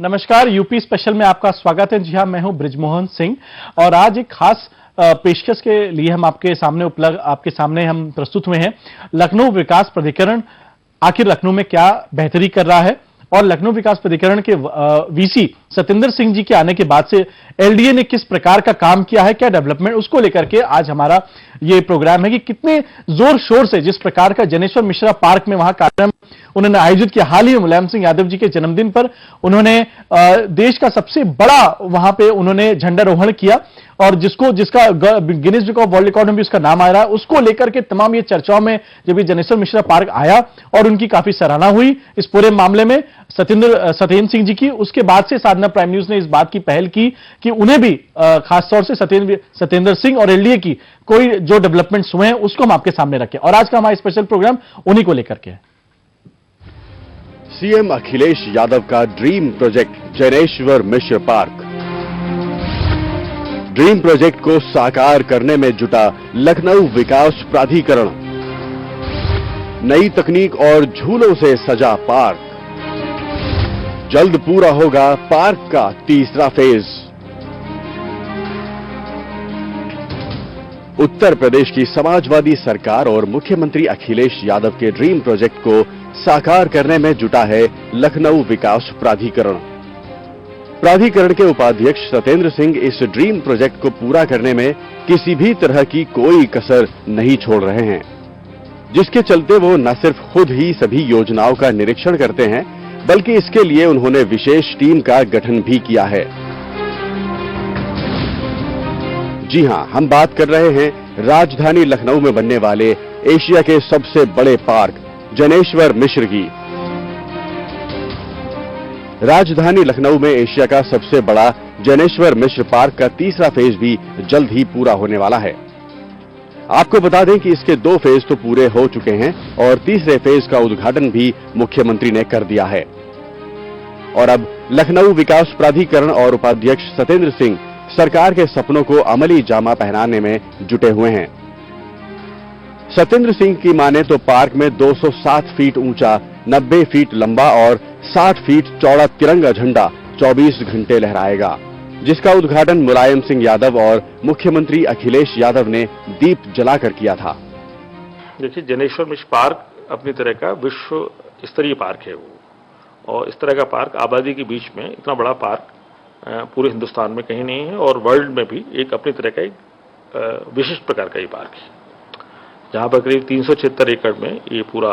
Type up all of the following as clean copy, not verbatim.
नमस्कार, UP special में आपका स्वागत है। जी हाँ, मैं हूं ब्रिजमोहन सिंह और आज एक खास पेशकश के लिए हम आपके सामने हम प्रस्तुत हुए हैं। लखनऊ विकास प्राधिकरण आखिर लखनऊ में क्या बेहतरी कर रहा है और लखनऊ विकास प्राधिकरण के वीसी सतेंद्र सिंह जी के आने के बाद से एलडीए ने किस प्रकार का काम किया है, क्या डेवलपमेंट, उसको लेकर के आज हमारा ये प्रोग्राम है कि कितने जोर शोर से जिस प्रकार का जनेश्वर मिश्रा पार्क में वहां कार्यक्रम उन्होंने आयोजित किया। हाल ही में मुलायम सिंह यादव जी के जन्मदिन पर उन्होंने देश का सबसे बड़ा वहां पे उन्होंने झंडारोहण किया और जिसका Guinness book of world record में भी उसका नाम आ रहा है, उसको लेकर के तमाम ये चर्चाओं में जब ये जनेश्वर मिश्रा पार्क आया और उनकी काफी सराहना हुई इस पूरे मामले में सतेंद्र सिंह जी की। उसके बाद से साधना प्राइम न्यूज ने इस बात की पहल की कि उन्हें भी खासतौर से सतेंद्र सिंह और एलडीए की कोई जो डेवलपमेंट्स हुए हैं उसको हम आपके सामने रखें और आज का हमारा स्पेशल प्रोग्राम उन्हीं को लेकर के है। सीएम अखिलेश यादव का dream project Janeshwar Mishra park. Dream project को साकार करने में जुटा लखनऊ विकास प्राधिकरण। नई तकनीक और झूलों से सजा पार्क। जल्द पूरा होगा पार्क का तीसरा फेज। उत्तर प्रदेश की समाजवादी सरकार और मुख्यमंत्री अखिलेश यादव के ड्रीम प्रोजेक्ट को साकार करने में जुटा है लखनऊ विकास प्राधिकरण। प्राधिकरण के उपाध्यक्ष सतेंद्र सिंह इस ड्रीम प्रोजेक्ट को पूरा करने में किसी भी तरह की कोई कसर नहीं छोड़ रहे हैं, जिसके चलते वो न सिर्फ खुद ही सभी योजनाओं का निरीक्षण करते हैं बल्कि इसके लिए उन्होंने विशेष टीम का गठन भी किया है। जी हां, हम बात कर रहे हैं राजधानी लखनऊ में बनने वाले एशिया के सबसे बड़े पार्क जनेश्वर मिश्र की। राजधानी लखनऊ में एशिया का सबसे बड़ा जनेश्वर मिश्र पार्क का तीसरा फेज भी जल्द ही पूरा होने वाला है। आपको बता दें कि इसके 2 फेज तो पूरे हो चुके हैं और तीसरे फेज का उद्घाटन भी मुख्यमंत्री ने कर दिया है। और अब लखनऊ विकास प्राधिकरण और उपाध्यक्ष सतेंद्र सिंह सरकार के सपनों को अमली जामा पहनाने में जुटे हुए हैं। सतेंद्र सिंह की माने तो पार्क में 207 फीट ऊंचा, 90 फीट लंबा और 60 फीट चौड़ा तिरंगा झंडा 24 घंटे लहराएगा, जिसका उद्घाटन मुलायम सिंह यादव और मुख्यमंत्री अखिलेश यादव ने दीप जलाकर किया था। देखिए, जनेश्वर मिश्र पार्क अपनी तरह का विश्व स्तरीय पार्क है वो, और इस तरह का पार्क आबादी के बीच में इतना बड़ा पार्क पूरे हिंदुस्तान में कहीं नहीं है और वर्ल्ड में भी एक अपनी तरह का एक विशिष्ट प्रकार का ये पार्क है, जहां पर करीब 376 एकड़ में ये पूरा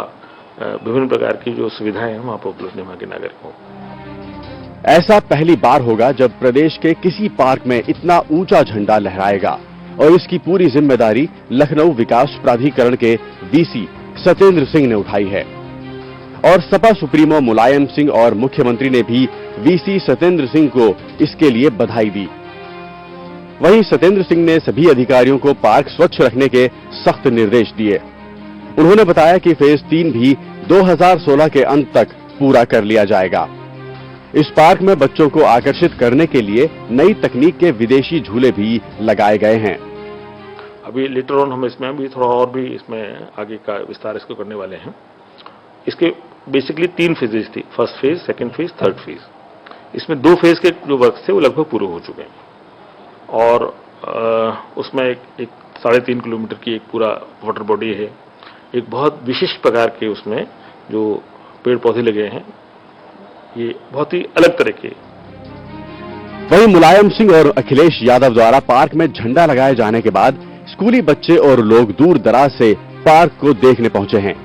विभिन्न प्रकार की जो सुविधाएं हैं वहां पर उपलब्ध है वहां के नागरिकों को। ऐसा पहली बार होगा जब प्रदेश के किसी पार्क में इतना ऊंचा झंडा लहराएगा और इसकी पूरी जिम्मेदारी लखनऊ विकास प्राधिकरण के वीसी सतेंद्र सिंह ने उठाई है। और सपा सुप्रीमो मुलायम सिंह और मुख्यमंत्री ने भी वीसी सतेंद्र सिंह को इसके लिए बधाई दी। वहीं सतेंद्र सिंह ने सभी अधिकारियों को पार्क स्वच्छ रखने के सख्त निर्देश दिए। उन्होंने बताया कि फेज 3 भी 2016 के अंत तक पूरा कर लिया जाएगा। इस पार्क में बच्चों को आकर्षित करने के लिए नई तकनीक के विदेशी झूले भी लगाए गए हैं। अभी लेटर ऑन हम इसमें भी थोड़ा और भी इसमें आगे का विस्तार इसको करने वाले हैं। इसके बेसिकली 3 फेजेस थी, first phase, second phase, third phase. इसमें 2 फेज के जो वर्क थे वो लगभग पूरे हो चुके हैं और उसमें एक 3.5 किलोमीटर की एक पूरा वाटर बॉडी है। एक बहुत विशिष्ट प्रकार के उसमें जो पेड़ पौधे लगे हैं, ये बहुत ही अलग तरह के। वहीं मुलायम सिंह और अखिलेश यादव द्वारा पार्क में झंडा लगाए जाने के बाद स्कूली बच्चे और लोग दूर दराज से पार्क को देखने पहुंचे हैं।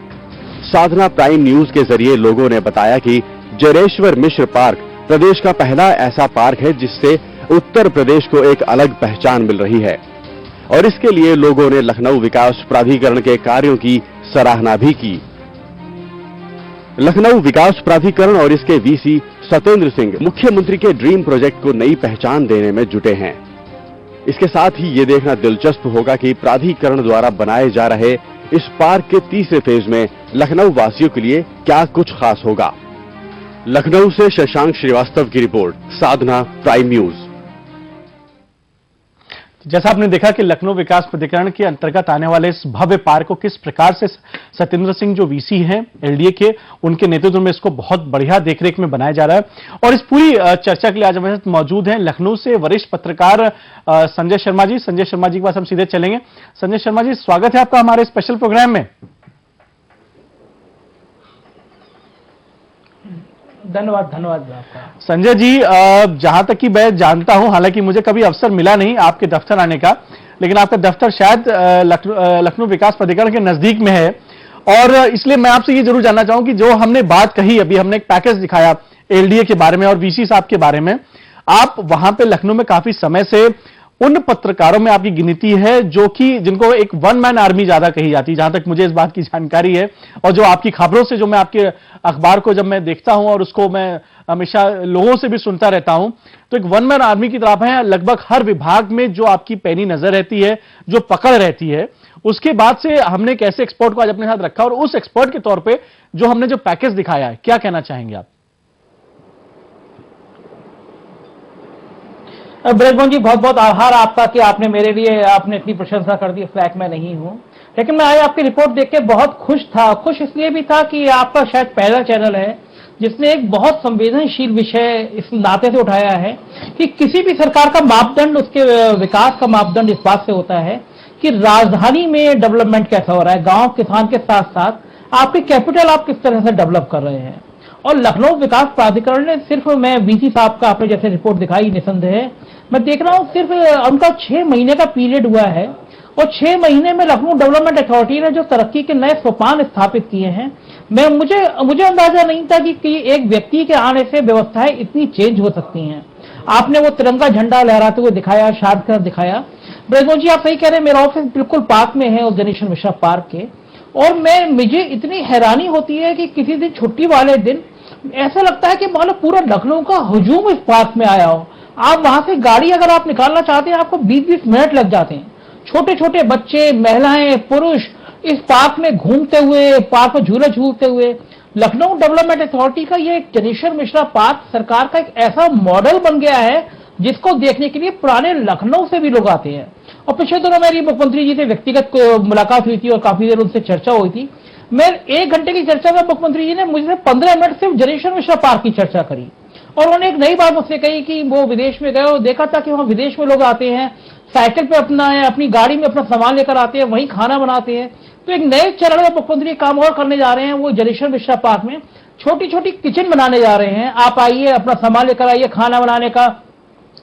साधना प्राइम न्यूज के जरिए लोगों ने बताया कि जनेश्वर मिश्र पार्क प्रदेश का पहला ऐसा पार्क है जिससे उत्तर प्रदेश को एक अलग पहचान मिल रही है और इसके लिए लोगों ने लखनऊ विकास प्राधिकरण के कार्यों की सराहना भी की। लखनऊ विकास प्राधिकरण और इसके वीसी सतेंद्र सिंह मुख्यमंत्री के ड्रीम प्रोजेक्ट को नई पहचान देने में जुटे हैं। इसके साथ ही ये देखना दिलचस्प होगा कि प्राधिकरण द्वारा बनाए जा रहे इस पार्क के तीसरे फेज में लखनऊ वासियों के लिए क्या कुछ खास होगा। लखनऊ से शशांक श्रीवास्तव की रिपोर्ट, साधना प्राइम न्यूज। जैसा आपने देखा कि लखनऊ विकास प्राधिकरण के अंतर्गत आने वाले इस भव्य पार्क को किस प्रकार से सत्येंद्र सिंह जो वीसी हैं एलडीए के, उनके नेतृत्व में इसको बहुत बढ़िया देखरेख में बनाया जा रहा है। और इस पूरी चर्चा के लिए आज हमारे साथ मौजूद हैं लखनऊ से वरिष्ठ पत्रकार संजय शर्मा जी। संजय शर्मा जी के पास हम सीधे चलेंगे। संजय शर्मा जी, स्वागत है आपका हमारे स्पेशल प्रोग्राम में। धन्यवाद आपका। संजय जी, जहां तक कि मैं जानता हूं, हालांकि मुझे कभी अवसर मिला नहीं आपके दफ्तर आने का, लेकिन आपका दफ्तर शायद लखनऊ विकास प्राधिकरण के नजदीक में है, और इसलिए मैं आपसे ये जरूर जानना चाहूं कि जो हमने बात कही, अभी हमने एक पैकेज दिखाया एलडीए के बारे में और वीसी साहब के बारे में, आप वहां पे लखनऊ में काफी समय से उन पत्रकारों में आपकी गिनती है जो कि जिनको एक वन मैन आर्मी ज्यादा कही जाती है, जहां तक मुझे इस बात की जानकारी है, और जो आपकी खबरों से, जो मैं आपके अखबार को जब मैं देखता हूं और उसको मैं हमेशा लोगों से भी सुनता रहता हूं, तो एक वन मैन आर्मी की तरफ है। लगभग हर विभाग में जो आपकी पैनी नजर रहती है, जो पकड़ रहती है, उसके बाद से हमने एक ऐसे एक्सपर्ट को आज अपने साथ रखा, और उस एक्सपर्ट के तौर पर जो हमने जो पैकेज दिखाया है, क्या कहना चाहेंगे आप? ब्रजमोहन जी, बहुत बहुत आभार आपका कि आपने मेरे लिए आपने इतनी प्रशंसा कर दी। इस लायक मैं नहीं हूं, लेकिन मैं आज आपकी रिपोर्ट देख के बहुत खुश था। खुश इसलिए भी था कि आपका शायद पहला चैनल है जिसने एक बहुत संवेदनशील विषय इस नाते से उठाया है कि किसी भी सरकार का मापदंड, उसके विकास का मापदंड इस बात से होता है कि राजधानी में डेवलपमेंट कैसा हो रहा है, गांव किसान के साथ साथ आपके कैपिटल आप किस तरह से डेवलप कर रहे हैं। और लखनऊ विकास प्राधिकरण ने सिर्फ, मैं वीसी साहब का आपने जैसे रिपोर्ट दिखाई, निसंदेह मैं देख रहा हूं, सिर्फ उनका 6 महीने का पीरियड हुआ है, और 6 महीने में लखनऊ डेवलपमेंट अथॉरिटी ने जो तरक्की के नए सोपान स्थापित किए हैं, मुझे अंदाजा नहीं था कि एक व्यक्ति के आने से व्यवस्थाएं इतनी चेंज हो सकती हैं। आपने वो तिरंगा झंडा लहराते हुए दिखाया, शांत कर दिखाया। ब्रजमोहन जी, आप सही कह रहे हैं, मेरा ऑफिस बिल्कुल पार्क में है, उस जनेश्वर मिश्रा पार्क के, और मुझे इतनी हैरानी होती है कि किसी दिन छुट्टी वाले दिन ऐसा लगता है कि मान लो पूरा लखनऊ का हुजूम इस पार्क में आया हो। आप वहां से गाड़ी अगर आप निकालना चाहते हैं, आपको 20-20 मिनट लग जाते हैं। छोटे छोटे बच्चे, महिलाएं, पुरुष इस पार्क में घूमते हुए, पार्क में झूले झूलते हुए। लखनऊ डेवलपमेंट अथॉरिटी का ये जनेश्वर मिश्रा पार्क सरकार का एक ऐसा मॉडल बन गया है जिसको देखने के लिए पुराने लखनऊ से भी लोग आते हैं। और पिछले दिनों मेरी मुख्यमंत्री जी से व्यक्तिगत मुलाकात हुई थी और काफी देर उनसे चर्चा हुई थी। मैं 1 घंटे की चर्चा में मुख्यमंत्री जी ने मुझसे 15 मिनट सिर्फ जनेश्वर मिश्रा पार्क की चर्चा करी, और उन्होंने एक नई बात मुझसे कही कि वो विदेश में गए और देखा था कि वहां विदेश में लोग आते हैं, साइकिल पे अपनी गाड़ी में अपना सामान लेकर आते हैं, वहीं खाना बनाते हैं। तो एक नए चरण में मुख्यमंत्री काम और करने जा रहे हैं। वो जनेश्वर मिश्रा पार्क में छोटी छोटी किचन बनाने जा रहे हैं। आप आइए, अपना सामान लेकर आइए खाना बनाने का,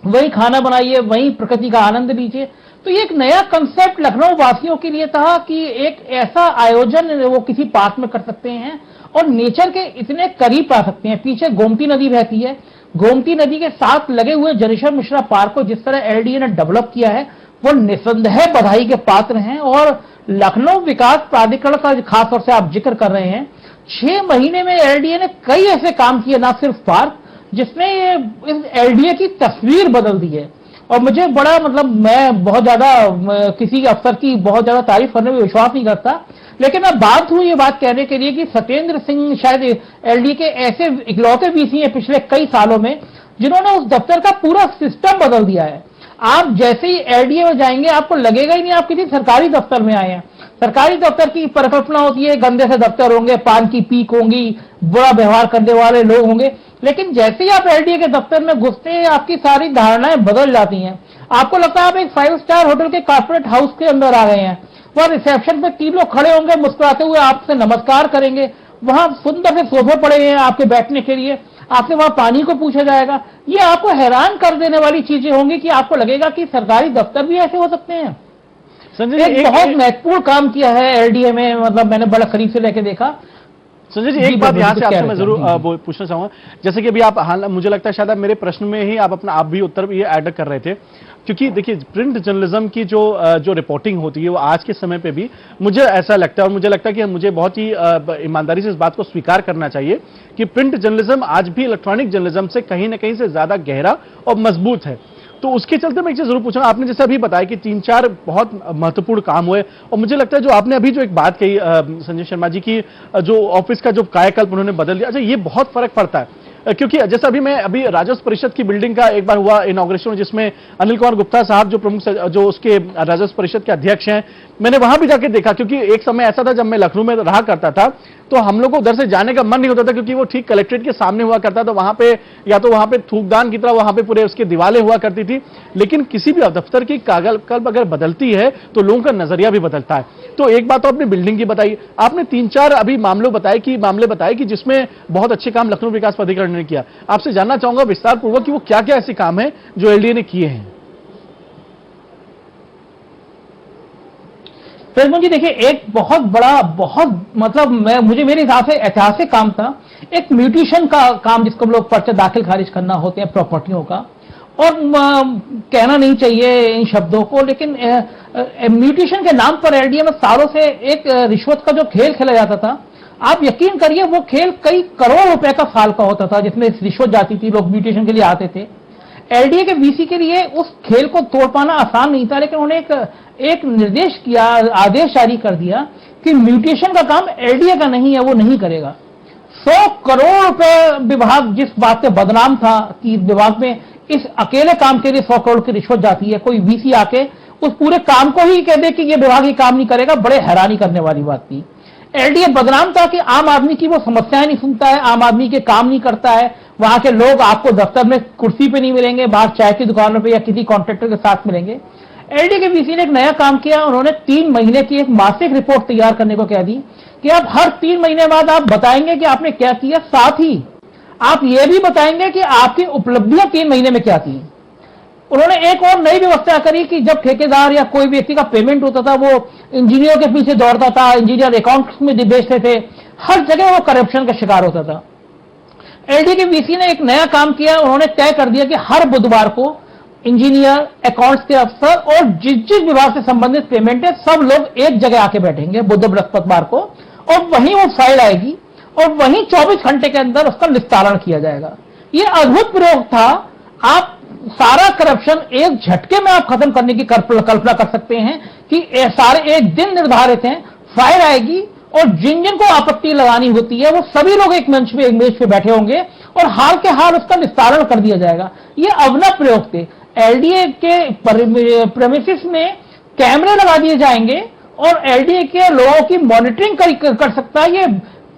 वही खाना बनाइए, वही प्रकृति का आनंद लीजिए। तो ये एक नया कंसेप्ट लखनऊ वासियों के लिए था कि एक ऐसा आयोजन वो किसी पार्क में कर सकते हैं और नेचर के इतने करीब आ सकते हैं। पीछे गोमती नदी बहती है, गोमती नदी के साथ लगे हुए जनेश्वर मिश्रा पार्क को जिस तरह एलडीए ने डेवलप किया है, वो निसंदेह बधाई के पात्र हैं। और लखनऊ विकास प्राधिकरण का खासतौर से आप जिक्र कर रहे हैं, 6 महीने में एलडीए ने कई ऐसे काम किए, ना सिर्फ पार्क, जिसने इस एलडीए की तस्वीर बदल दी है। और मुझे बड़ा मैं बहुत ज्यादा किसी अफसर की बहुत ज्यादा तारीफ करने में विश्वास नहीं करता, लेकिन अब बात हुई ये बात कहने के लिए कि सत्येंद्र सिंह शायद एलडीए के ऐसे इकलौते वीसी हैं पिछले कई सालों में जिन्होंने उस दफ्तर का पूरा सिस्टम बदल दिया है। आप जैसे ही एलडीए में जाएंगे, आपको लगेगा ही नहीं आप किसी सरकारी दफ्तर में आए हैं। सरकारी दफ्तर की परिकल्पना होती है, गंदे से दफ्तर होंगे, पान की पीक होंगी, बुरा व्यवहार करने वाले लोग होंगे। लेकिन जैसे ही आप एलडीए के दफ्तर में घुसते हैं, आपकी सारी धारणाएं बदल जाती हैं। आपको लगता है आप एक 5 स्टार होटल के कॉर्पोरेट हाउस के अंदर आ गए हैं। वहां रिसेप्शन पे 3 लोग खड़े होंगे, मुस्कुराते हुए आपसे नमस्कार करेंगे। वहां सुंदर से सोफे पड़े हैं आपके बैठने के लिए, आपसे वहां पानी को पूछा जाएगा। ये आपको हैरान कर देने वाली चीजें होंगी कि आपको लगेगा कि सरकारी दफ्तर भी ऐसे हो सकते हैं। संजय जी, एक बहुत महत्वपूर्ण काम किया है एलडीए में, मैंने बड़ा करीब से लेके देखा। संजय जी, एक बात यहाँ से आपसे मैं जरूर पूछना चाहूंगा, जैसे कि अभी आप मुझे लगता है शायद मेरे प्रश्न में ही आप भी उत्तर ये ऐड कर रहे थे, क्योंकि देखिए प्रिंट जर्नलिज्म की जो रिपोर्टिंग होती है वो आज के समय पे भी मुझे ऐसा लगता है, और मुझे लगता है कि मुझे बहुत ही ईमानदारी से इस बात को स्वीकार करना चाहिए कि प्रिंट जर्नलिज्म आज भी इलेक्ट्रॉनिक जर्नलिज्म से कहीं ना कहीं से ज्यादा गहरा और मजबूत है। तो उसके चलते मैं एक चीज जरूर पूछूंगा, आपने जैसे अभी बताया कि 3-4 बहुत महत्वपूर्ण काम हुए, और मुझे लगता है जो आपने अभी जो एक बात कही संजय शर्मा जी की, जो ऑफिस का जो कायाकल्प उन्होंने बदल दिया, अच्छा ये बहुत फर्क पड़ता है। क्योंकि जैसा अभी राजस्व परिषद की बिल्डिंग का एक बार हुआ इनॉग्रेशन, जिसमें अनिल कुमार गुप्ता साहब जो प्रमुख जो उसके राजस्व परिषद के अध्यक्ष हैं, मैंने वहां भी जाके देखा, क्योंकि एक समय ऐसा था जब मैं लखनऊ में रहा करता था तो हम लोग को उधर से जाने का मन नहीं होता था, क्योंकि वो ठीक कलेक्ट्रेट के सामने हुआ करता था। वहां पे या तो वहां पे थूकदान की तरह वहां पे पूरे उसकी दीवारें हुआ करती थी। लेकिन किसी भी दफ्तर की कागज अगर बदलती है तो लोगों का नजरिया भी बदलता है। तो एक बात तो आपने बिल्डिंग की बताई, आपने 3-4 अभी मामले बताए कि जिसमें बहुत अच्छे काम लखनऊ विकास प्राधिकरण ने किया। आपसे जानना चाहूंगा विस्तार पूर्वक कि वो क्या क्या ऐसे काम है जो एलडीए ने किए हैं। जी देखिए, एक बहुत बड़ा मुझे मेरे हिसाब से ऐतिहासिक काम था, एक म्यूटेशन का काम, जिसको हम लोग पर्चे दाखिल खारिज करना होते हैं प्रॉपर्टियों का। और कहना नहीं चाहिए इन शब्दों को, लेकिन म्यूटेशन के नाम पर एलडीए में सालों से एक रिश्वत का जो खेल खेला जाता था, आप यकीन करिए वो खेल कई करोड़ रुपए का साल का होता था, जिसमें रिश्वत जाती थी, लोग म्यूटेशन के लिए आते थे। एलडीए के वीसी के लिए उस खेल को तोड़ पाना आसान नहीं था, लेकिन उन्होंने एक निर्देश किया, आदेश जारी कर दिया कि म्यूटेशन का काम एलडीए का नहीं है, वो नहीं करेगा। 100 करोड़ रुपए विभाग जिस बात से बदनाम था कि विभाग में इस अकेले काम के लिए 100 करोड़ की रिश्वत जाती है, कोई वीसी आके उस पूरे काम को ही कह दे कि ये विभाग ये काम नहीं करेगा, बड़े हैरानी करने वाली बात थी। एलडीए बदनाम था कि आम आदमी की वो समस्याएं नहीं सुनता है, आम आदमी के काम नहीं करता है। वहां के लोग आपको दफ्तर में कुर्सी पे नहीं मिलेंगे, बाहर चाय की दुकानों पे या किसी कॉन्ट्रैक्टर के साथ मिलेंगे। एलडीए के वीसी ने एक नया काम किया, उन्होंने 3 महीने की एक मासिक रिपोर्ट तैयार करने को कह दी कि आप हर 3 महीने बाद आप बताएंगे कि आपने क्या किया, साथ ही आप ये भी बताएंगे कि आपकी उपलब्धियां 3 महीने में क्या थी। उन्होंने एक और नई व्यवस्था करी कि जब ठेकेदार या कोई व्यक्ति का पेमेंट होता था, वो इंजीनियर के पीछे दौड़ता था, इंजीनियर अकाउंट्स में बेचते थे, हर जगह वो करप्शन का शिकार होता था। एलडीए के वीसी ने एक नया काम किया, उन्होंने तय कर दिया कि हर बुधवार को इंजीनियर, अकाउंट्स के अफसर और जिस विभाग से संबंधित पेमेंट है, सब लोग एक जगह आके बैठेंगे बुध बृहस्पतिवार को, और वहीं वो फाइल आएगी और वहीं 24 घंटे के अंदर उसका निस्तारण किया जाएगा। ये अद्भुत प्रयोग था। आप सारा करप्शन एक झटके में आप खत्म करने की कल्पना कर सकते हैं कि सारे एक दिन निर्धारित हैं, फाइल आएगी और जिन जिन को आपत्ति लगानी होती है वो सभी लोग एक मेज पे बैठे होंगे और हाल के हाल उसका निस्तारण कर दिया जाएगा। ये अभिनव प्रयोग थे। एलडीए के प्रेमिसेस में कैमरे लगा दिए जाएंगे और एलडीए के लोगों की मॉनिटरिंग कर सकता है। ये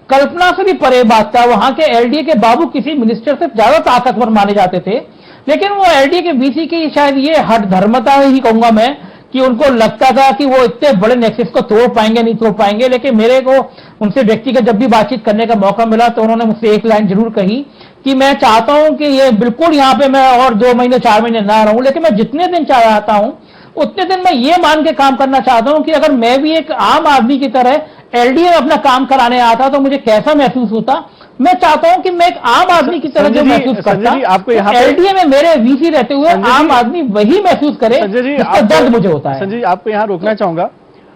कल्पना से भी परे बात था। वहां के एलडीए के बाबू किसी मिनिस्टर से ज्यादा ताकतवर माने जाते थे, लेकिन वो एलडीए के वीसी की शायद ये हट धर्मता ही कहूंगा मैं, कि उनको लगता था कि वो इतने बड़े नेक्सस को तोड़ पाएंगे नहीं तोड़ पाएंगे। लेकिन मेरे को उनसे व्यक्तिगत जब भी बातचीत करने का मौका मिला तो उन्होंने मुझसे एक लाइन जरूर कही कि मैं चाहता हूं कि ये बिल्कुल यहाँ पे मैं और 2 महीने 4 महीने ना रहूं, लेकिन मैं जितने दिन चाहता हूं उतने दिन मैं ये मान के काम करना चाहता हूं कि अगर मैं भी एक आम आदमी की तरह एलडीए में अपना काम कराने आता तो मुझे कैसा महसूस होता। मैं चाहता हूं कि मैं एक आम आदमी की तरह जो महसूस करता, आपको यहाँ एलडीए में मेरे वीसी रहते हुए आम आदमी वही महसूस करे जिसका दर्द मुझे होता है। संजय जी, आपको यहाँ रोकना चाहूंगा।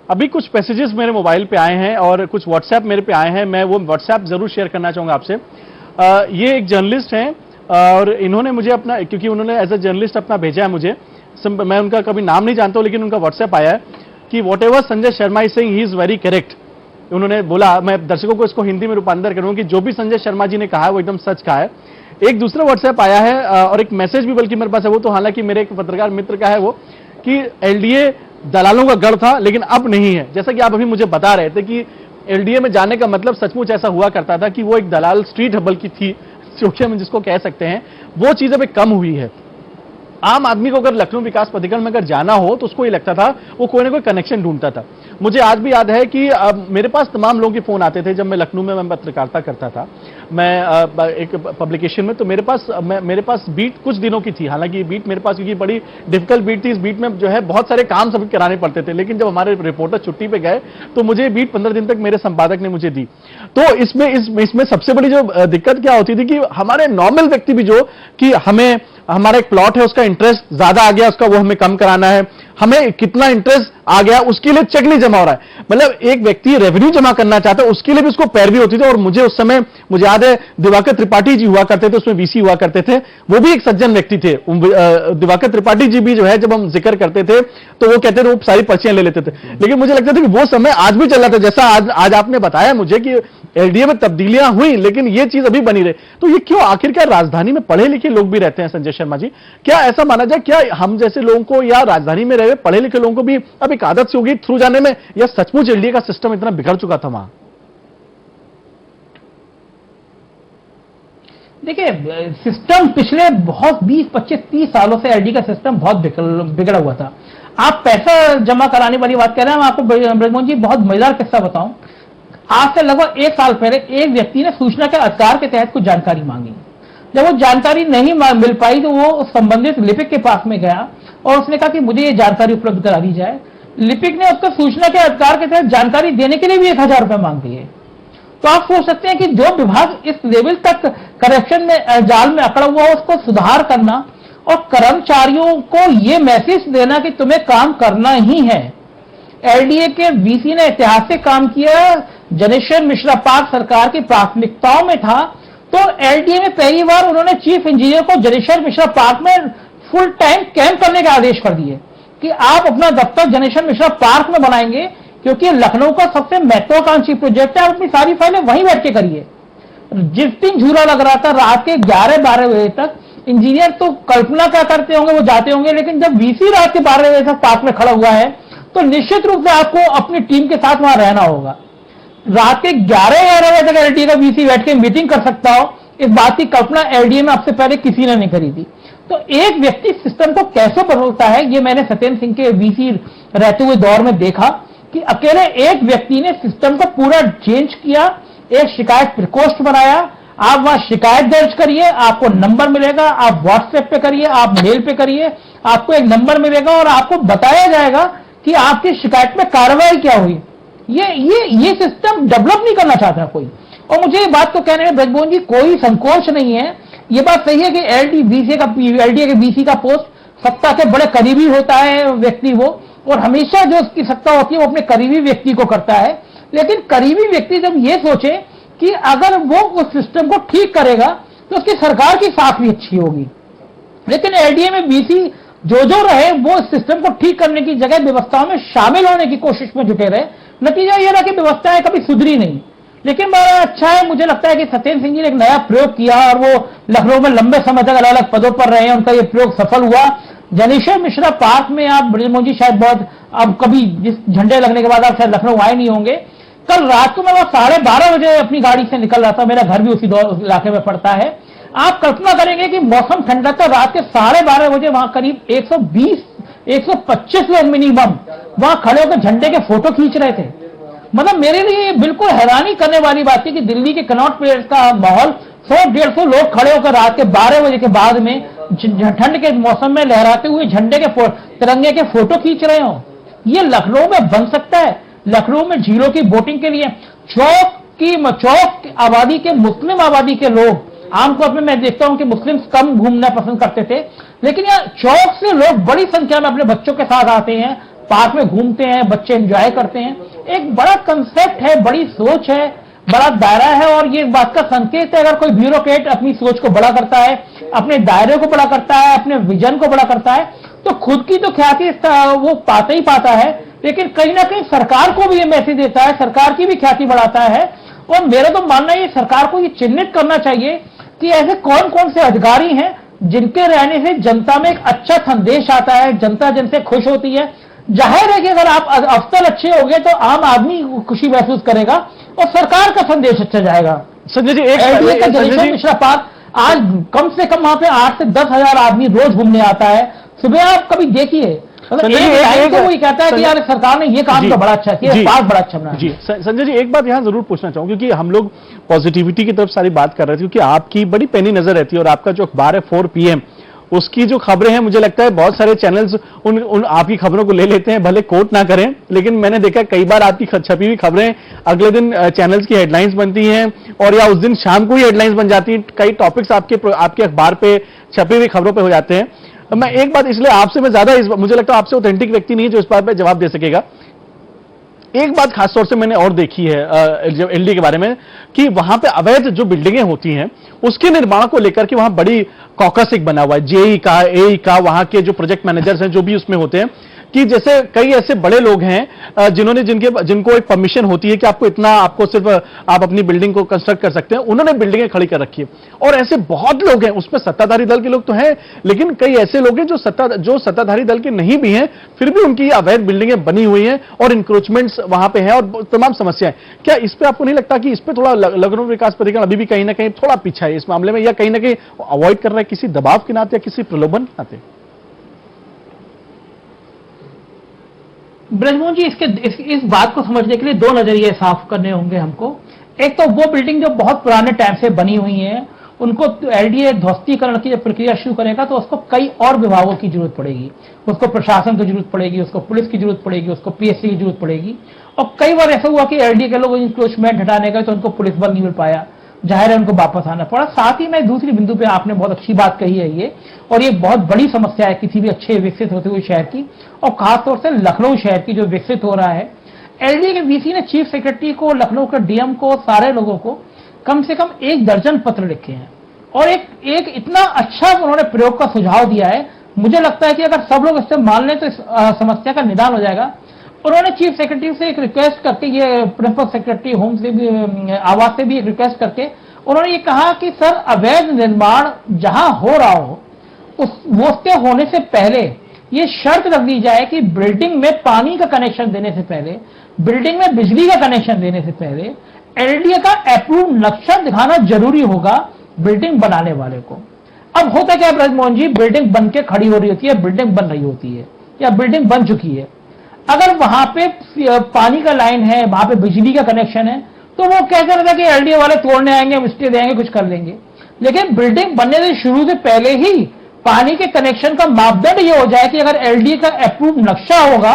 अभी कुछ मैसेजेस मेरे मोबाइल पे आए हैं और कुछ व्हाट्सएप मेरे पे आए हैं, मैं वो व्हाट्सएप जरूर शेयर करना चाहूंगा आपसे। ये एक जर्नलिस्ट हैं और इन्होंने मुझे अपना, क्योंकि उन्होंने एज ए जर्नलिस्ट अपना भेजा है मुझे, मैं उनका कभी नाम नहीं जानता हूं, लेकिन उनका व्हाट्सएप आया है कि what ever Sanjay Sharma is saying he is very correct. उन्होंने बोला, मैं दर्शकों को इसको हिंदी में रूपांतर करूंगा कि जो भी संजय शर्मा जी ने कहा है वो एकदम सच कहा है। एक दूसरा व्हाट्सएप आया है और एक मैसेज भी बल्कि मेरे पास है, वो तो हालांकि मेरे एक पत्रकार मित्र का है, वो कि एलडीए दलालों का गढ़ था लेकिन अब नहीं है। जैसा कि आप अभी मुझे बता रहे थे कि एलडीए में जाने का मतलब सचमुच ऐसा हुआ करता था कि वो एक दलाल स्ट्रीट हबल की थी, हम जिसको कह सकते हैं, वो चीज अब कम हुई है। आम आदमी को अगर लखनऊ विकास प्राधिकरण में अगर जाना हो तो उसको ये लगता था वो कोई ना कोई कनेक्शन ढूंढता था। मुझे आज भी याद है कि मेरे पास तमाम लोगों के फोन आते थे जब मैं लखनऊ में मैं पत्रकारिता करता था, मैं एक पब्लिकेशन में, तो मेरे पास बीट कुछ दिनों की थी। हालांकि बीट मेरे पास क्योंकि बड़ी डिफिकल्ट बीट थी, इस बीट में जो है बहुत सारे काम सभी कराने पड़ते थे, लेकिन जब हमारे रिपोर्टर छुट्टी पे गए तो मुझे बीट 15 दिन तक मेरे संपादक ने मुझे दी। तो इसमें सबसे बड़ी जो दिक्कत क्या होती थी कि हमारे नॉर्मल व्यक्ति भी जो कि हमें हमारा एक प्लॉट है उसका इंटरेस्ट ज्यादा आ गया, उसका वो हमें कम कराना है, हमें कितना इंटरेस्ट आ गया उसके लिए चेक नहीं जमा हो रहा है। मतलब एक व्यक्ति रेवेन्यू जमा करना चाहता है उसके लिए भी उसको पैरवी होती थी। और मुझे उस समय मुझे याद है दिवाकर त्रिपाठी जी हुआ करते थे, उसमें वीसी हुआ करते थे, वो भी एक सज्जन व्यक्ति थे। दिवाकर त्रिपाठी जी भी जो है जब हम जिक्र करते थे तो वो कहते थे वो सारी पर्चियां ले लेते थे, लेकिन मुझे लगता था कि वो समय आज भी चल रहा था। जैसा आज आपने बताया मुझे कि एलडीए में तब्दीलियां हुई लेकिन ये चीज अभी बनी रही, तो ये क्यों? आखिरकार राजधानी में पढ़े लिखे लोग भी रहते हैं संजय शर्मा जी, क्या ऐसा माना जाए, क्या हम जैसे लोगों को या राजधानी में रहे पढ़े लिखे लोगों को भी अब एक आदत से होगी थ्रू जाने में, या सचमुच एलडीए का सिस्टम इतना बिगड़ चुका था वहां? देखिए, सिस्टम पिछले बहुत 20, 25, 30 सालों से एलडी का सिस्टम बहुत बिगड़ा हुआ था। आप पैसा जमा कराने वाली बात कह रहे हैं, मैं आपको ब्रजमोहन जी बहुत मजेदार किस्सा बताऊं। आज से लगभग 1 साल पहले एक व्यक्ति ने सूचना के अधिकार के तहत कुछ जानकारी मांगी। जब वो जानकारी नहीं मिल पाई तो वो संबंधित लिपिक के पास में गया और उसने कहा कि मुझे ये जानकारी उपलब्ध करा दी जाए। लिपिक ने उसको सूचना के अधिकार के तहत जानकारी देने के लिए भी 1000 रुपए मांग दिए। तो आप सोच सकते हैं कि जो विभाग इस लेवल तक करप्शन में जाल में अकड़ा हुआ, उसको सुधार करना और कर्मचारियों को यह मैसेज देना कि तुम्हें काम करना ही है। एलडीए के वीसी ने ऐतिहासिक काम किया, जनेश्वर मिश्रा पार्क सरकार की प्राथमिकताओं में था। तो एलडीए में पहली बार उन्होंने चीफ इंजीनियर को जनेश्वर मिश्रा पार्क में फुल टाइम कैंप करने के आदेश कर दिए कि आप अपना दफ्तर जनेश्वर मिश्रा पार्क में बनाएंगे, क्योंकि लखनऊ का सबसे महत्वाकांक्षी प्रोजेक्ट है। आप अपनी सारी फाइलें वहीं बैठ के करिए। जिस दिन झूला लग रहा था रात के 11-12 बजे तक, इंजीनियर तो कल्पना क्या करते होंगे, वो जाते होंगे, लेकिन जब वीसी रात के 12 बजे तक पार्क में खड़ा हुआ है तो निश्चित रूप से आपको अपनी टीम के साथ वहां रहना होगा। रात के 11-11 बजे तक एलडीए का वीसी बैठ के मीटिंग कर सकता हो, इस बात की कल्पना एलडीए में आपसे पहले किसी ने नहीं करी थी। तो एक व्यक्ति सिस्टम को कैसे बदलता है, ये मैंने सत्येंद्र सिंह के वीसी रहते हुए दौर में देखा कि अकेले एक व्यक्ति ने सिस्टम को पूरा चेंज किया। एक शिकायत प्रकोष्ठ बनाया, आप वहां शिकायत दर्ज करिए, आपको नंबर मिलेगा, आप व्हाट्सएप पे करिए, आप मेल पे करिए, आपको एक नंबर मिलेगा और आपको बताया जाएगा कि आपकी शिकायत में कार्रवाई क्या हुई। ये सिस्टम डेवलप नहीं करना चाहता कोई। और मुझे ये बात तो कहने में ब्रजमोहन जी कोई संकोच नहीं है। ये बात सही है कि एलडीए के वीसी का पोस्ट सत्ता के बड़े करीबी होता है व्यक्ति वो, और हमेशा जो उसकी सत्ता होती है वो अपने करीबी व्यक्ति को करता है। लेकिन करीबी व्यक्ति जब ये सोचे कि अगर वो उस सिस्टम को ठीक करेगा तो उसकी सरकार की साख भी अच्छी होगी। लेकिन एलडीए में वीसी जो रहे वो सिस्टम को ठीक करने की जगह व्यवस्थाओं में शामिल होने की कोशिश में जुटे रहे। नतीजा यह रहा कि व्यवस्थाएं कभी सुधरी नहीं। लेकिन बड़ा अच्छा है, मुझे लगता है कि सत्येंद्र सिंह जी ने एक नया प्रयोग किया और वो लखनऊ में लंबे समय तक अलग अलग पदों पर रहे हैं, उनका ये प्रयोग सफल हुआ। जनेश्वर मिश्रा पार्क में आप ब्रजमोहन जी शायद बहुत अब कभी जिस झंडे लगने के बाद आप शायद लखनऊ आए नहीं होंगे। कल रात को मैं वहां 12:30 बजे अपनी गाड़ी से निकल रहा था, मेरा घर भी उसी इलाके में पड़ता है। आप कल्पना करेंगे कि मौसम ठंडा था, रात के 12:30 बजे वहां करीब 120-125 लोग मिनिमम वहां खड़े होकर झंडे के फोटो खींच रहे थे। मतलब मेरे लिए बिल्कुल हैरानी करने वाली बात थी कि दिल्ली के कनॉट प्लेस का माहौल 100-150 लोग खड़े होकर रात के 12 बजे के बाद में ठंड के मौसम में लहराते हुए झंडे के तिरंगे के फोटो खींच रहे हो। ये लखनऊ में बन सकता है। लखनऊ में झीलों की बोटिंग के लिए चौक आबादी के मुस्लिम आबादी के लोग, आमतौर पर मैं देखता हूं कि मुस्लिम कम घूमना पसंद करते थे, लेकिन यहाँ चौक से लोग बड़ी संख्या में अपने बच्चों के साथ आते हैं, पार्क में घूमते हैं, बच्चे एंजॉय करते हैं। एक बड़ा कंसेप्ट है, बड़ी सोच है, बड़ा दायरा है। और ये बात का संकेत है, अगर कोई ब्यूरोक्रेट अपनी सोच को बड़ा करता है, अपने दायरे को बड़ा करता है, अपने विजन को बड़ा करता है, तो खुद की तो ख्याति वो पाता ही पाता है, लेकिन कहीं ना कहीं सरकार को भी ये मैसेज देता है, सरकार की भी ख्याति बढ़ाता है। और मेरा तो मानना है सरकार को ये चिन्हित करना चाहिए कि ऐसे कौन कौन से अधिकारी हैं जिनके रहने से जनता में एक अच्छा संदेश आता है, जनता जिनसे खुश होती है। जाहिर है कि अगर आप अफसर अच्छे हो गए तो आम आदमी खुशी महसूस करेगा और सरकार का संदेश अच्छा जाएगा। संजय जी, जनेश्वर मिश्रा पार्क आज कम से कम वहां पे 8 से 10 हजार आदमी रोज घूमने आता है। सुबह आप कभी देखिए, वही कहता है कि यार सरकार ने ये काम तो बड़ा अच्छा किया, पार्क बड़ा अच्छा बनाया। जी संजय जी, एक बात यहां जरूर पूछना चाहूंगा, क्योंकि हम लोग पॉजिटिविटी की तरफ सारी बात कर रहे थे, क्योंकि आपकी बड़ी पैनी नजर रहती है और आपका जो अखबार है 4 PM उसकी जो खबरें हैं, मुझे लगता है बहुत सारे चैनल्स उन आपकी खबरों को ले लेते हैं, भले कोट ना करें, लेकिन मैंने देखा कई बार आपकी छपी हुई खबरें अगले दिन चैनल्स की हेडलाइंस बनती हैं और या उस दिन शाम को ही हेडलाइंस बन जाती हैं। कई टॉपिक्स आपके अखबार पे छपी हुई खबरों पे हो जाते हैं। मैं एक बात इसलिए आपसे मैं ज्यादा मुझे लगता है आपसे ऑथेंटिक व्यक्ति नहीं है जो इस बात पर जवाब दे सकेगा। एक बात खासतौर से मैंने और देखी है एलडी के बारे में कि वहां पे अवैध जो बिल्डिंगें होती हैं उसके निर्माण को लेकर के वहां बड़ी कॉकस एक बना हुआ है, जेई का, एई का, वहां के जो प्रोजेक्ट मैनेजर्स हैं जो भी उसमें होते हैं, कि जैसे कई ऐसे बड़े लोग हैं जिनको एक परमिशन होती है कि आपको सिर्फ आप अपनी बिल्डिंग को कंस्ट्रक्ट कर सकते हैं, उन्होंने बिल्डिंगें खड़ी कर रखी है। और ऐसे बहुत लोग हैं, उसमें सत्ताधारी दल के लोग तो हैं, लेकिन कई ऐसे लोग हैं जो सत्ताधारी दल के नहीं भी हैं, फिर भी उनकी अवैध बिल्डिंगें बनी हुई हैं और इंक्रोचमेंट्स वहां पे हैं और तमाम समस्याएं। क्या इस पे आपको नहीं लगता कि इस पे थोड़ा लखनऊ विकास प्राधिकरण अभी भी कहीं ना कहीं थोड़ा पीछा है इस मामले में, या कहीं ना कहीं अवॉइड कर रहा है किसी दबाव के नाते या किसी प्रलोभन के नाते? ब्रजमोहन जी, इस बात को समझने के लिए दो नजरिए साफ करने होंगे हमको। एक तो वो बिल्डिंग जो बहुत पुराने टाइम से बनी हुई है, उनको एलडीए ध्वस्तीकरण की प्रक्रिया शुरू करेगा तो उसको कई और विभागों की जरूरत पड़ेगी। उसको प्रशासन की जरूरत पड़ेगी, उसको पुलिस की जरूरत पड़ेगी, उसको पीएससी की जरूरत पड़ेगी। और कई बार ऐसा हुआ कि एलडीए के लोग इंक्रोचमेंट हटाने गए तो उनको पुलिस बल नहीं मिल पाया, जाहिर है उनको वापस आना पड़ा। साथ ही में दूसरी बिंदु पे आपने बहुत अच्छी बात कही है ये, और ये बहुत बड़ी समस्या है किसी भी अच्छे विकसित होते हुए शहर की, और खासतौर से लखनऊ शहर की जो विकसित हो रहा है। एलडीए के वीसी ने चीफ सेक्रेटरी को, लखनऊ के डीएम को, सारे लोगों को कम से कम 1 दर्जन पत्र लिखे हैं और एक इतना अच्छा उन्होंने प्रयोग का सुझाव दिया है। मुझे लगता है कि अगर सब लोग इससे मान लें तो इस समस्या का निदान हो जाएगा। उन्होंने चीफ सेक्रेटरी से एक रिक्वेस्ट करके, ये प्रिंसिपल सेक्रेटरी होम से भी, आवास से भी एक रिक्वेस्ट करके उन्होंने ये कहा कि सर, अवैध निर्माण जहां हो रहा हो उसके होने से पहले ये शर्त रख दी जाए कि बिल्डिंग में पानी का कनेक्शन देने से पहले, बिल्डिंग में बिजली का कनेक्शन देने से पहले एलडीए का अप्रूव नक्शा दिखाना जरूरी होगा बिल्डिंग बनाने वाले को। अब होता क्या ब्रजमोहन जी, बिल्डिंग बन के खड़ी हो रही होती है, बिल्डिंग बन रही होती है या बिल्डिंग बन चुकी है, अगर वहां पे पानी का लाइन है, वहां पे बिजली का कनेक्शन है, तो वो कहते रहता कि एलडीए वाले तोड़ने आएंगे, हम स्टे देंगे, कुछ कर लेंगे। लेकिन बिल्डिंग बनने से शुरू से पहले ही पानी के कनेक्शन का मापदंड ये हो जाए कि अगर एलडीए का अप्रूव नक्शा होगा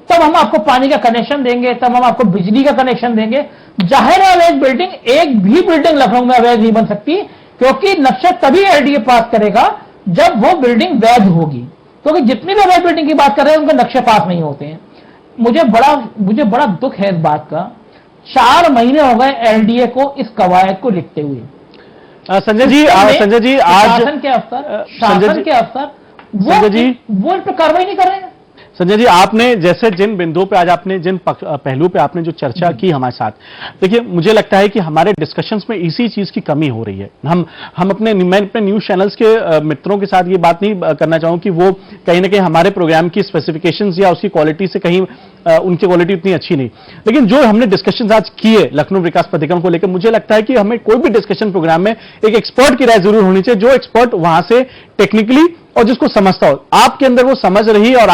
तब हम आपको पानी का कनेक्शन देंगे, तब हम आपको बिजली का कनेक्शन देंगे। जाहिर है अवैध बिल्डिंग, एक भी बिल्डिंग लखनऊ में अवैध नहीं बन सकती, क्योंकि नक्शा तभी एलडीए पास करेगा जब वो बिल्डिंग वैध होगी। क्योंकि जितनी भी अवैध बिल्डिंग की बात कर रहे हैं उनके नक्शे पास नहीं होते हैं। मुझे बड़ा दुख है इस बात का। 4 महीने हो गए एलडीए को इस कवायद को लिखते हुए। संजय जी आज शासन के अफसर वो इस पर कार्रवाई नहीं कर रहे हैं। संजय जी, आपने जैसे जिन बिंदुओं पे आज आपने जिन पहलू पे आपने जो चर्चा की हमारे साथ, देखिए मुझे लगता है कि हमारे डिस्कशंस में इसी चीज की कमी हो रही है। मैं अपने न्यूज चैनल्स के मित्रों के साथ ये बात नहीं करना चाहूँ कि वो कहीं ना कहीं हमारे प्रोग्राम की स्पेसिफिकेशंस या उसकी क्वालिटी से कहीं उनकी क्वालिटी उतनी अच्छी नहीं, लेकिन जो हमने डिस्कशन आज किए लखनऊ विकास प्राधिकरण को लेकर, मुझे लगता है कि हमें कोई भी डिस्कशन प्रोग्राम में एक एक्सपर्ट की राय जरूर होनी चाहिए, जो एक्सपर्ट वहां से टेक्निकली और जिसको समझता हो। आपके अंदर वो समझ रही और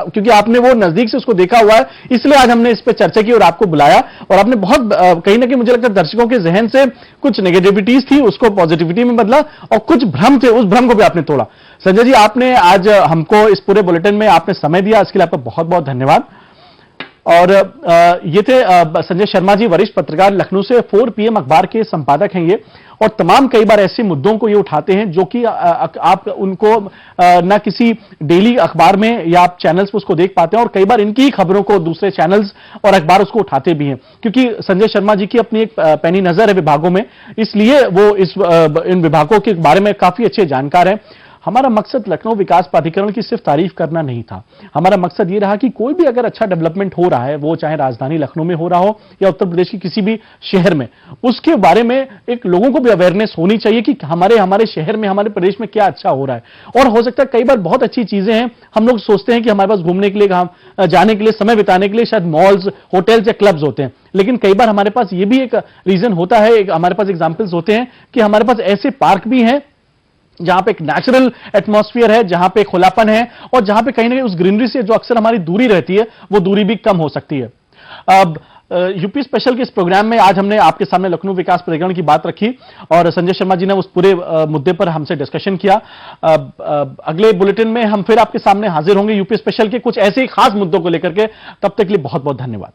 क्योंकि आपने वो नजदीक से उसको देखा हुआ है, इसलिए आज हमने इस पर चर्चा की और आपको बुलाया, और आपने बहुत कहीं ना कहीं मुझे लगता है दर्शकों के जहन से कुछ नेगेटिविटीज थी उसको पॉजिटिविटी में बदला, और कुछ भ्रम थे उस भ्रम को भी आपने तोड़ा। संजय जी, आपने आज हमको इस पूरे बुलेटिन में आपने समय दिया, इसके लिए आपका बहुत बहुत धन्यवाद। और ये थे संजय शर्मा जी, वरिष्ठ पत्रकार, लखनऊ से 4 PM अखबार के संपादक हैं ये, और तमाम कई बार ऐसे मुद्दों को ये उठाते हैं जो कि आप उनको ना किसी डेली अखबार में या आप चैनल्स पर उसको देख पाते हैं, और कई बार इनकी खबरों को दूसरे चैनल्स और अखबार उसको उठाते भी हैं, क्योंकि संजय शर्मा जी की अपनी एक पैनी नजर है विभागों में, इसलिए वो इन विभागों के बारे में काफी अच्छे जानकार हैं। हमारा मकसद लखनऊ विकास प्राधिकरण की सिर्फ तारीफ करना नहीं था, हमारा मकसद ये रहा कि कोई भी अगर अच्छा डेवलपमेंट हो रहा है, वो चाहे राजधानी लखनऊ में हो रहा हो या उत्तर प्रदेश की किसी भी शहर में, उसके बारे में एक लोगों को भी अवेयरनेस होनी चाहिए कि हमारे शहर में, हमारे प्रदेश में क्या अच्छा हो रहा है। और हो सकता है कई बार बहुत अच्छी चीजें हैं, हम लोग सोचते हैं कि हमारे पास घूमने के लिए, जाने के लिए, समय बिताने के लिए शायद मॉल्स, होटल्स या क्लब्स होते हैं, लेकिन कई बार हमारे पास ये भी एक रीजन होता है, हमारे पास एग्जाम्पल्स होते हैं कि हमारे पास ऐसे पार्क भी हैं जहां पे एक नेचुरल एटमॉस्फेयर है, जहां पे खुलापन है, और जहां पे कहीं ना कहीं उस ग्रीनरी से जो अक्सर हमारी दूरी रहती है वो दूरी भी कम हो सकती है। अब यूपी स्पेशल के इस प्रोग्राम में आज हमने आपके सामने लखनऊ विकास प्राधिकरण की बात रखी और संजय शर्मा जी ने उस पूरे मुद्दे पर हमसे डिस्कशन किया। अगले बुलेटिन में हम फिर आपके सामने हाजिर होंगे यूपी स्पेशल के कुछ ऐसे ही खास मुद्दों को लेकर के। तब तक के लिए बहुत बहुत धन्यवाद।